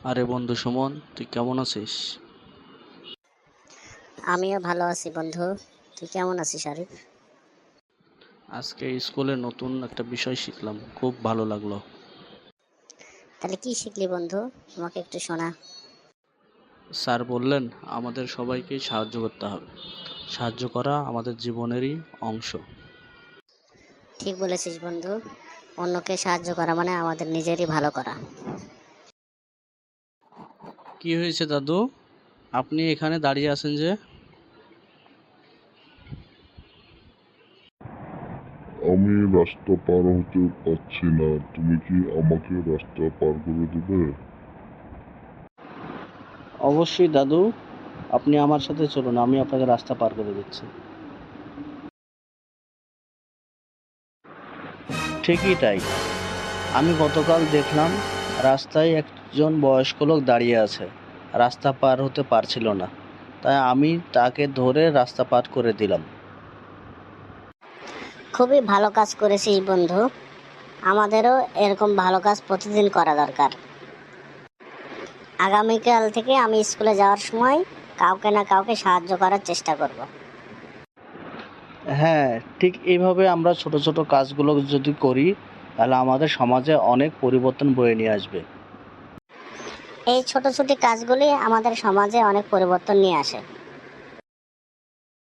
আরে বন্ধু সুমন, তুই কেমন আছিস? আমিও ভালো আছি বন্ধু। তুই কেমন আছিস আরিফ? আজকে স্কুলে নতুন একটা বিষয় শিখলাম, খুব ভালো লাগলো। তাহলে কি শিখলি বন্ধু? আমাকে একটু শোনা। স্যার বললেন আমাদের সবাইকেই সাহায্য করতে হবে। সাহায্য করা আমাদের জীবনেরই অংশ। ঠিক বলেছিস বন্ধু। অন্যকে সাহায্য করা মানে আমাদের নিজেরই ভালো করা। কি হয়েছে দাদু, আপনি এখানে দাঁড়িয়ে আছেন যে? আমি রাস্তা পার হতে পারছি না, তুমি কি আমাকে রাস্তা পার করে দেবে? অবশ্যই দাদু, আপনি আমার সাথে চলুন, আমি আপনাকে রাস্তা পার করে দিচ্ছি। ঠিকই তাই, আমি গতকাল দেখলাম রাস্তায় একজন বয়স্ক লোক দাঁড়িয়ে আছে, রাস্তা পার হতে পারছিল না, তাই আমি তাকে ধরে রাস্তা পার করে দিলাম। খুবই ভালো কাজ করেছিস বন্ধু। আমাদেরও এরকম ভালো কাজ প্রতিদিন করা দরকার। আগামীকাল থেকে আমি স্কুলে যাওয়ার সময় কাউকে না কাউকে সাহায্য করার চেষ্টা করব। হ্যাঁ, ঠিক এইভাবে আমরা ছোট ছোট কাজগুলো যদি করি, তাহলে আমাদের সমাজে অনেক পরিবর্তন বয়ে নিয়ে আসবে। এই ছোট ছোট কাজগুলি আমাদের সমাজে অনেক পরিবর্তন নিয়ে আসে।